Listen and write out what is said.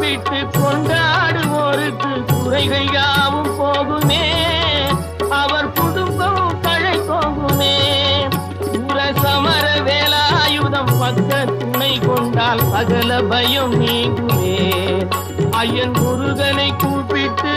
கும்பிட்டு கொண்டாடுவோருக்கு குறைகள் யாவும் போகுமே, அவர் குடும்பம் தழை போகுமே. சமர வேலாயுதம் பக்க துணை கொண்டால் சகல பயம் நீங்குமே. ஐயன் முருகனை கூப்பிட்டு